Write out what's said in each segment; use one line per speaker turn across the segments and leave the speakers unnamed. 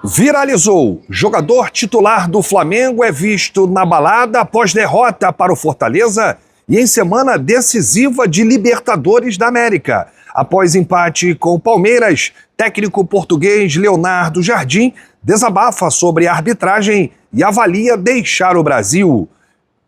Viralizou. Jogador titular do Flamengo é visto na balada após derrota para o Fortaleza e em semana decisiva de Libertadores da América. Após empate com o Palmeiras, técnico português Leonardo Jardim desabafa sobre a arbitragem e avalia deixar o Brasil.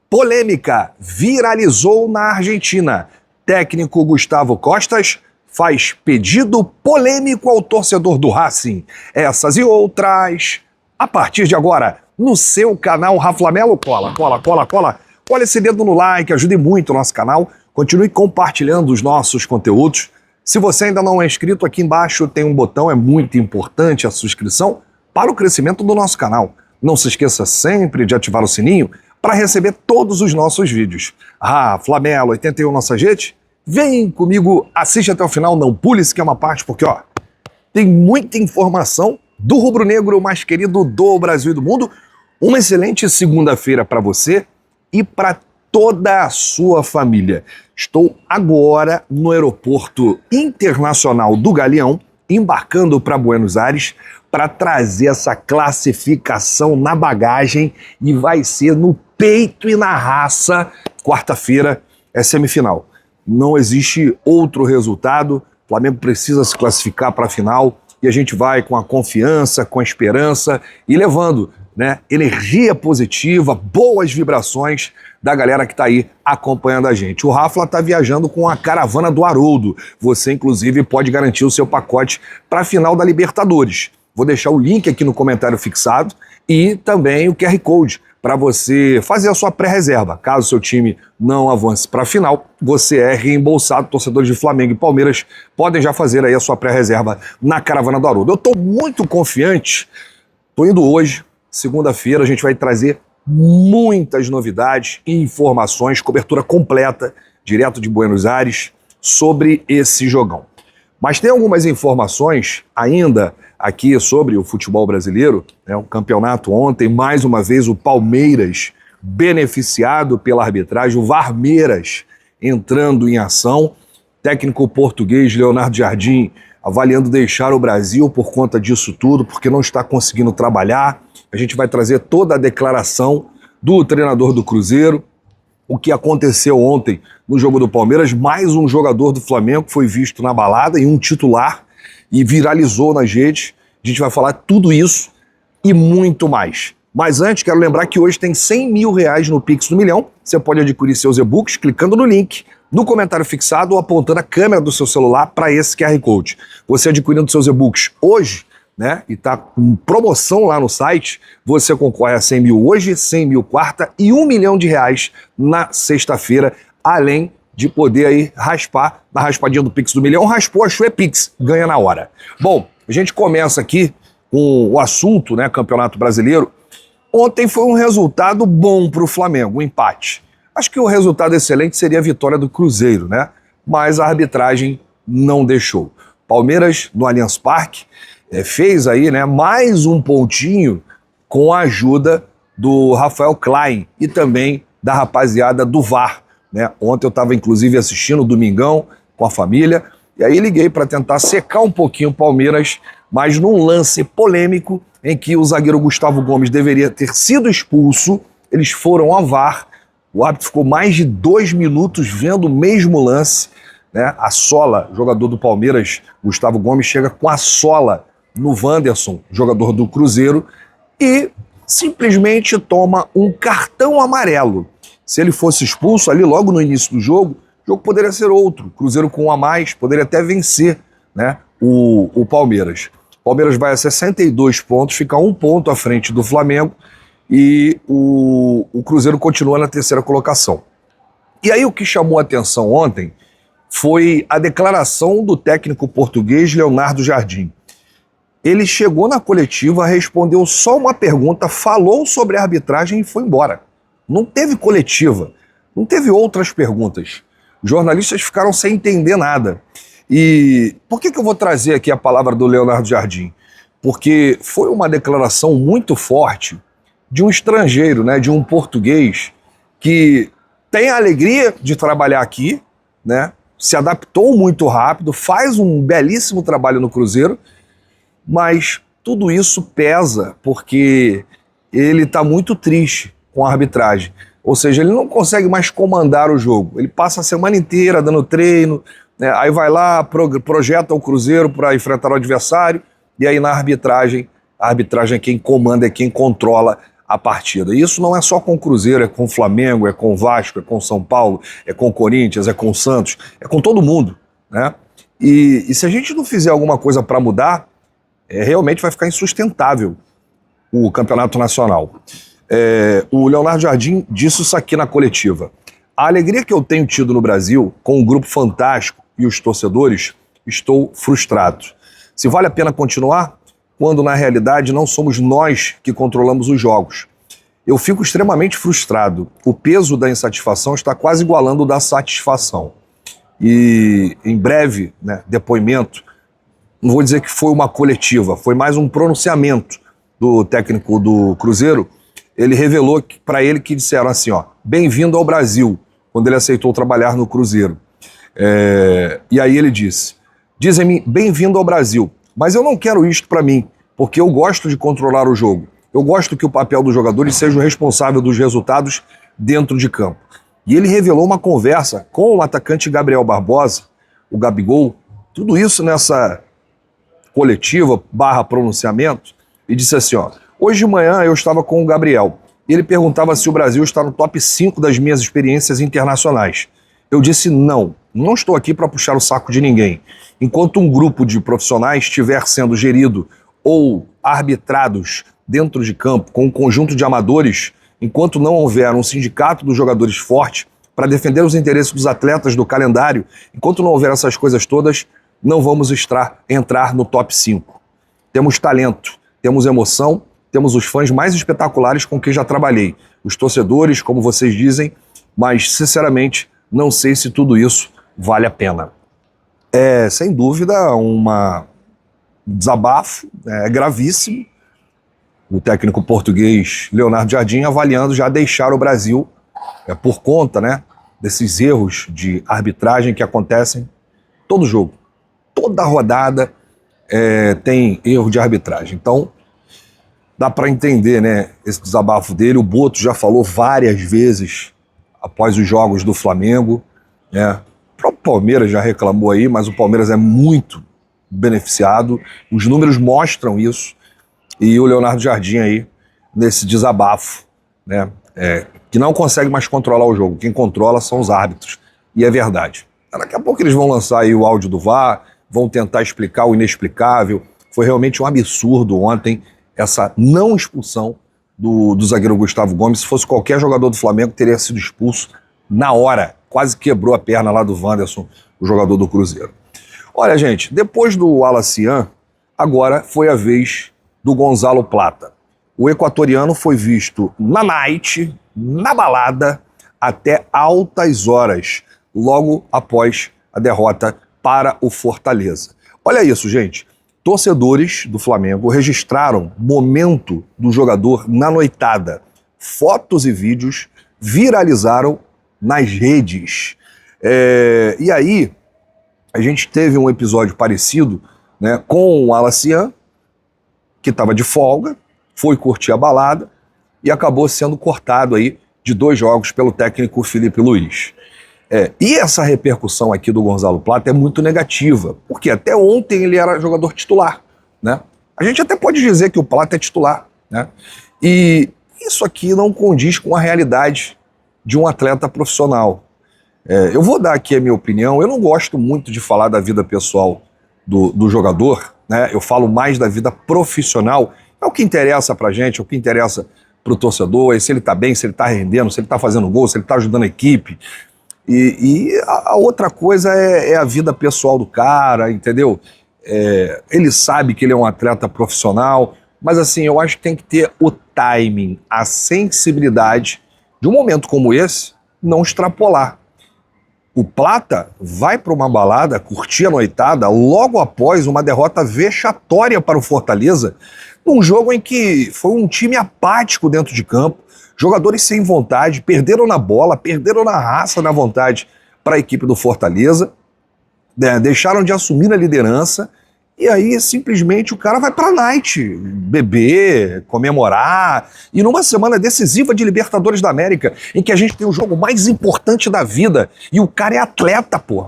Polêmica viralizou na Argentina. Técnico Gustavo Costas faz pedido polêmico ao torcedor do Racing. Essas e outras, a partir de agora, no seu canal Raflamelo. Cola esse dedo no like, ajude muito o nosso canal. Continue compartilhando os nossos conteúdos. Se você ainda não é inscrito, aqui embaixo tem um botão, é muito importante a inscrição para o crescimento do nosso canal. Não se esqueça sempre de ativar o sininho para receber todos os nossos vídeos. Raflamelo 81 nossa gente. Vem comigo, assiste até o final, não pule esse que é uma parte, porque tem muita informação do rubro-negro mais querido do Brasil e do mundo. Uma excelente segunda-feira para você e para toda a sua família. Estou agora no aeroporto internacional do Galeão, embarcando para Buenos Aires para trazer essa classificação na bagagem e vai ser no peito e na raça. Quarta-feira é semifinal. Não existe outro resultado. O Flamengo precisa se classificar para a final e a gente vai com a confiança, com a esperança e levando, energia positiva, boas vibrações da galera que está aí acompanhando a gente. O Rafla está viajando com a caravana do Haroldo. Você, inclusive, pode garantir o seu pacote para a final da Libertadores. Vou deixar o link aqui no comentário fixado e também o QR Code para você fazer a sua pré-reserva. Caso o seu time não avance para a final, você é reembolsado. Torcedores de Flamengo e Palmeiras podem já fazer aí a sua pré-reserva na caravana do Haroldo. Eu estou muito confiante. Estou indo hoje, segunda-feira, a gente vai trazer muitas novidades e informações, cobertura completa, direto de Buenos Aires, sobre esse jogão. Mas tem algumas informações ainda aqui sobre o futebol brasileiro, o campeonato ontem, mais uma vez o Palmeiras beneficiado pela arbitragem, o Varmeiras entrando em ação, técnico português Leonardo Jardim avaliando deixar o Brasil por conta disso tudo, porque não está conseguindo trabalhar. A gente vai trazer toda a declaração do treinador do Cruzeiro, o que aconteceu ontem no jogo do Palmeiras, mais um jogador do Flamengo foi visto na balada e um titular e viralizou nas redes. A gente vai falar tudo isso e muito mais. Mas antes, quero lembrar que hoje tem R$100 mil no Pix do Milhão. Você pode adquirir seus e-books clicando no link, no comentário fixado ou apontando a câmera do seu celular para esse QR Code. Você adquirindo seus e-books hoje, e está com promoção lá no site, você concorre a 100 mil hoje, 100 mil quarta e R$1 milhão na sexta-feira, além de poder aí raspar na raspadinha do Pix do Milhão. Raspou, achou é Pix, ganha na hora. Bom, a gente começa aqui com o assunto, Campeonato Brasileiro. Ontem foi um resultado bom para o Flamengo, um empate. Acho que o resultado excelente seria a vitória do Cruzeiro, mas a arbitragem não deixou. Palmeiras, no Allianz Parque, fez aí, mais um pontinho com a ajuda do Rafael Klein e também da rapaziada do VAR. Ontem eu estava inclusive assistindo o Domingão com a família e aí liguei para tentar secar um pouquinho o Palmeiras, mas num lance polêmico em que o zagueiro Gustavo Gomes deveria ter sido expulso, eles foram ao VAR, o árbitro ficou mais de 2 minutos vendo o mesmo lance, a sola, jogador do Palmeiras, Gustavo Gomes, chega com a sola no Wanderson, jogador do Cruzeiro, e simplesmente toma um cartão amarelo. Se ele fosse expulso ali logo no início do jogo, o jogo poderia ser outro. Cruzeiro com um a mais poderia até vencer o Palmeiras. O Palmeiras vai a 62 pontos, fica 1 ponto à frente do Flamengo e o Cruzeiro continua na terceira colocação. E aí o que chamou a atenção ontem foi a declaração do técnico português Leonardo Jardim. Ele chegou na coletiva, respondeu só uma pergunta, falou sobre a arbitragem e foi embora. Não teve coletiva, não teve outras perguntas. Os jornalistas ficaram sem entender nada. E por que eu vou trazer aqui a palavra do Leonardo Jardim? Porque foi uma declaração muito forte de um estrangeiro, de um português que tem a alegria de trabalhar aqui, se adaptou muito rápido, faz um belíssimo trabalho no Cruzeiro, mas tudo isso pesa porque ele está muito triste com a arbitragem. Ou seja, ele não consegue mais comandar o jogo. Ele passa a semana inteira dando treino, né? Aí vai lá, projeta o Cruzeiro para enfrentar o adversário, e aí na arbitragem, a arbitragem é quem comanda, é quem controla a partida. E isso não é só com o Cruzeiro, é com o Flamengo, é com o Vasco, é com o São Paulo, é com o Corinthians, é com o Santos, é com todo mundo, né? E se a gente não fizer alguma coisa para mudar, realmente vai ficar insustentável o campeonato nacional. O Leonardo Jardim disse isso aqui na coletiva. A alegria que eu tenho tido no Brasil, com um grupo fantástico e os torcedores, estou frustrado. Se vale a pena continuar, quando na realidade não somos nós que controlamos os jogos. Eu fico extremamente frustrado. O peso da insatisfação está quase igualando o da satisfação. E em breve, né, depoimento, não vou dizer que foi uma coletiva, foi mais um pronunciamento do técnico do Cruzeiro. Ele revelou para ele que disseram assim, ó, bem-vindo ao Brasil, quando ele aceitou trabalhar no Cruzeiro. E aí ele disse, dizem-me bem-vindo ao Brasil, mas eu não quero isto para mim, porque eu gosto de controlar o jogo. Eu gosto que o papel dos jogadores seja o responsável dos resultados dentro de campo. E ele revelou uma conversa com o atacante Gabriel Barbosa, o Gabigol, tudo isso nessa coletiva / pronunciamento, e disse assim, ó, hoje de manhã eu estava com o Gabriel, e ele perguntava se o Brasil está no top 5 das minhas experiências internacionais. Eu disse não estou aqui para puxar o saco de ninguém. Enquanto um grupo de profissionais estiver sendo gerido ou arbitrados dentro de campo com um conjunto de amadores, enquanto não houver um sindicato dos jogadores forte para defender os interesses dos atletas do calendário, enquanto não houver essas coisas todas, não vamos entrar no top 5. Temos talento, temos emoção, temos os fãs mais espetaculares com quem já trabalhei, os torcedores, como vocês dizem, mas, sinceramente, não sei se tudo isso vale a pena. É, sem dúvida, um desabafo, gravíssimo. O técnico português Leonardo Jardim avaliando já deixar o Brasil por conta, né, desses erros de arbitragem que acontecem todo jogo. Toda rodada tem erro de arbitragem. Então, dá para entender, né, esse desabafo dele. O Boto já falou várias vezes após os jogos do Flamengo, né? O próprio Palmeiras já reclamou aí, mas o Palmeiras é muito beneficiado. Os números mostram isso. E o Leonardo Jardim aí, nesse desabafo, né, que não consegue mais controlar o jogo. Quem controla são os árbitros. E é verdade. Daqui a pouco eles vão lançar aí o áudio do VAR, vão tentar explicar o inexplicável. Foi realmente um absurdo ontem essa não expulsão do zagueiro Gustavo Gomes. Se fosse qualquer jogador do Flamengo, teria sido expulso na hora. Quase quebrou a perna lá do Wanderson, o jogador do Cruzeiro. Olha, gente, depois do Alacian, agora foi a vez do Gonzalo Plata. O equatoriano foi visto na night, na balada, até altas horas, logo após a derrota para o Fortaleza. Olha isso, gente. Torcedores do Flamengo registraram momento do jogador na noitada. Fotos e vídeos viralizaram nas redes. E aí, a gente teve um episódio parecido, né, com o Alacian, que estava de folga, foi curtir a balada e acabou sendo cortado aí de 2 jogos pelo técnico Felipe Luiz. E essa repercussão aqui do Gonzalo Plata é muito negativa, porque até ontem ele era jogador titular, né? A gente até pode dizer que o Plata é titular, né? E isso aqui não condiz com a realidade de um atleta profissional. Eu vou dar aqui a minha opinião. Eu não gosto muito de falar da vida pessoal do jogador, né? Eu falo mais da vida profissional. É o que interessa pra gente, é o que interessa pro torcedor, é se ele tá bem, se ele tá rendendo, se ele tá fazendo gol, se ele tá ajudando a equipe. E a outra coisa é a vida pessoal do cara, entendeu? Ele sabe que ele é um atleta profissional, mas assim, eu acho que tem que ter o timing, a sensibilidade de um momento como esse, não extrapolar. O Plata vai para uma balada, curtir a noitada, logo após uma derrota vexatória para o Fortaleza, num jogo em que foi um time apático dentro de campo, jogadores sem vontade, perderam na bola, perderam na raça, na vontade para a equipe do Fortaleza, deixaram de assumir a liderança E aí, simplesmente, o cara vai pra night, beber, comemorar. E numa semana decisiva de Libertadores da América, em que a gente tem o jogo mais importante da vida, e o cara é atleta, pô.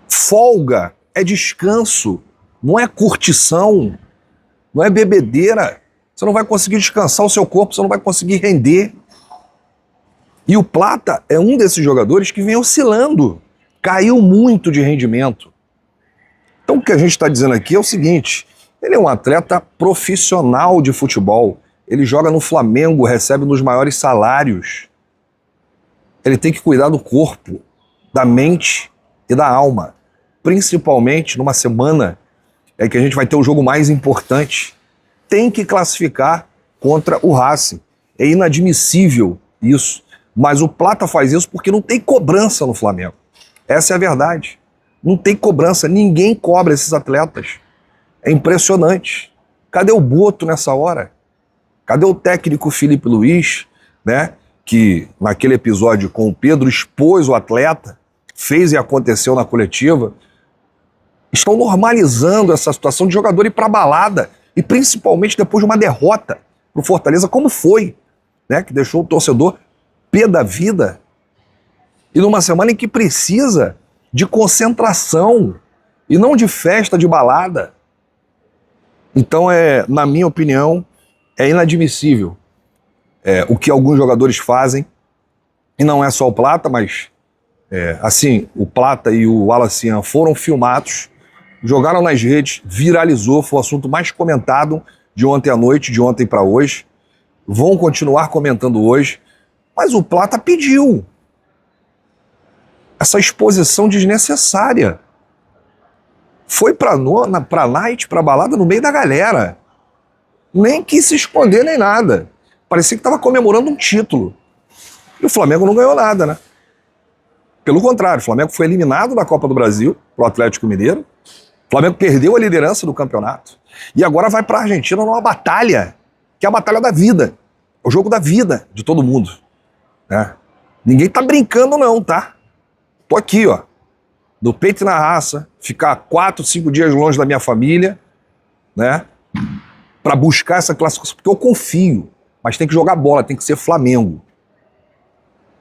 Folga é descanso, não é curtição, não é bebedeira. Você não vai conseguir descansar o seu corpo, você não vai conseguir render. E o Plata é um desses jogadores que vem oscilando, caiu muito de rendimento. Então o que a gente está dizendo aqui é o seguinte: ele é um atleta profissional de futebol, ele joga no Flamengo, recebe um dos maiores salários. Ele tem que cuidar do corpo, da mente e da alma, principalmente numa semana em que a gente vai ter o jogo mais importante. Tem que classificar contra o Racing. É inadmissível isso, mas o Plata faz isso porque não tem cobrança no Flamengo. Essa é a verdade. Não tem cobrança, ninguém cobra esses atletas. É impressionante. Cadê o Boto nessa hora? Cadê o técnico Felipe Luiz, né? Que naquele episódio com o Pedro expôs o atleta, fez e aconteceu na coletiva. Estão normalizando essa situação de jogador ir pra balada, e principalmente depois de uma derrota pro Fortaleza, como foi, né? Que deixou o torcedor pé da vida. E numa semana em que precisa de concentração e não de festa, de balada. Então, na minha opinião, é inadmissível o que alguns jogadores fazem, e não é só o Plata, mas assim, o Plata e o Alacian foram filmados, jogaram nas redes, viralizou, foi o assunto mais comentado de ontem à noite, de ontem para hoje, vão continuar comentando hoje, mas o Plata pediu essa exposição desnecessária. Foi pra night, pra balada, no meio da galera. Nem quis se esconder nem nada. Parecia que estava comemorando um título. E o Flamengo não ganhou nada, né? Pelo contrário, o Flamengo foi eliminado da Copa do Brasil pro Atlético Mineiro. O Flamengo perdeu a liderança do campeonato. E agora vai pra Argentina numa batalha, que é a batalha da vida. É o jogo da vida de todo mundo, né? Ninguém tá brincando não, tá? Tô aqui, ó, no peito e na raça, ficar 4, 5 dias longe da minha família, né, para buscar essa classificação, porque eu confio, mas tem que jogar bola, tem que ser Flamengo.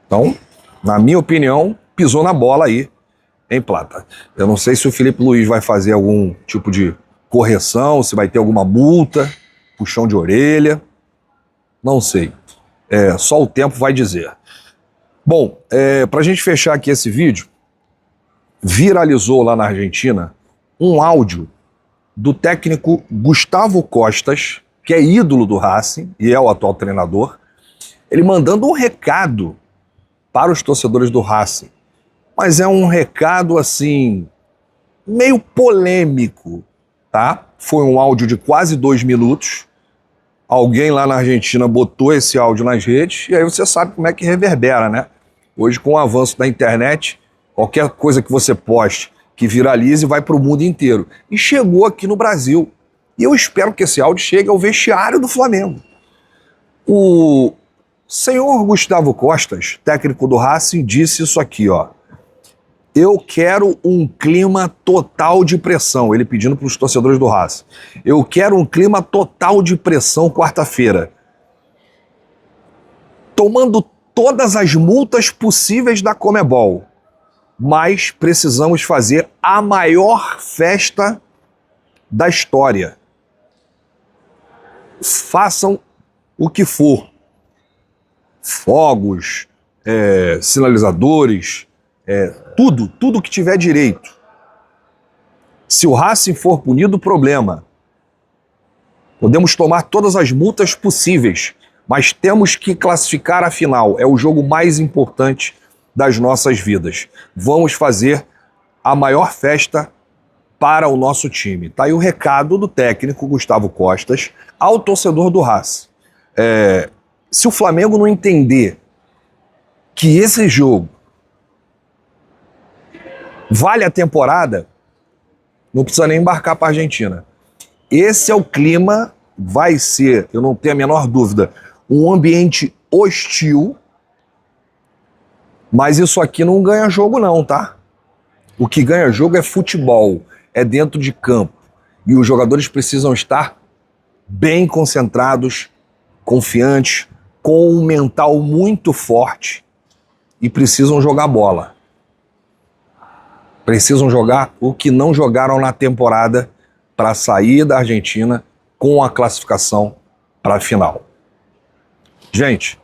Então, na minha opinião, pisou na bola aí, em Plata. Eu não sei se o Felipe Luiz vai fazer algum tipo de correção, se vai ter alguma multa, puxão de orelha, não sei. Só o tempo vai dizer. Bom, para a gente fechar aqui esse vídeo, viralizou lá na Argentina um áudio do técnico Gustavo Costas, que é ídolo do Racing e é o atual treinador, ele mandando um recado para os torcedores do Racing. Mas é um recado, assim, meio polêmico, tá? Foi um áudio de quase 2 minutos. Alguém lá na Argentina botou esse áudio nas redes e aí você sabe como é que reverbera, né? Hoje, com o avanço da internet, qualquer coisa que você poste, que viralize, vai para o mundo inteiro. E chegou aqui no Brasil. E eu espero que esse áudio chegue ao vestiário do Flamengo. O senhor Gustavo Costas, técnico do Racing, disse isso aqui, ó. Eu quero um clima total de pressão. Ele pedindo para os torcedores do Racing. Eu quero um clima total de pressão quarta-feira. Tomando todas as multas possíveis da Conmebol, mas precisamos fazer a maior festa da história. Façam o que for. Fogos, sinalizadores, tudo que tiver direito. Se o Racing for punido, problema. Podemos tomar todas as multas possíveis, mas temos que classificar a final. É o jogo mais importante das nossas vidas. Vamos fazer a maior festa para o nosso time. Tá aí o recado do técnico Gustavo Costas ao torcedor do Racing. Se o Flamengo não entender que esse jogo vale a temporada, não precisa nem embarcar para a Argentina. Esse é o clima, vai ser, eu não tenho a menor dúvida, um ambiente hostil, mas isso aqui não ganha jogo não, tá? O que ganha jogo é futebol, é dentro de campo. E os jogadores precisam estar bem concentrados, confiantes, com um mental muito forte e precisam jogar bola. Precisam jogar o que não jogaram na temporada para sair da Argentina com a classificação para a final. Gente,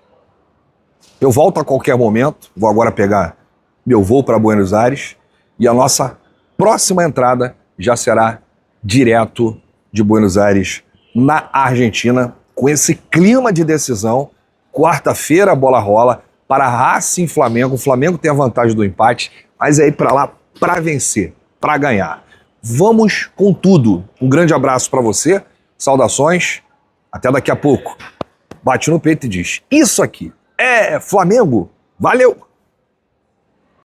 eu volto a qualquer momento, vou agora pegar meu voo para Buenos Aires e a nossa próxima entrada já será direto de Buenos Aires na Argentina, com esse clima de decisão. Quarta-feira a bola rola para Racing e Flamengo. O Flamengo tem a vantagem do empate, mas é ir para lá para vencer, para ganhar. Vamos com tudo. Um grande abraço para você, saudações, até daqui a pouco. Bate no peito e diz: isso aqui é Flamengo. Valeu!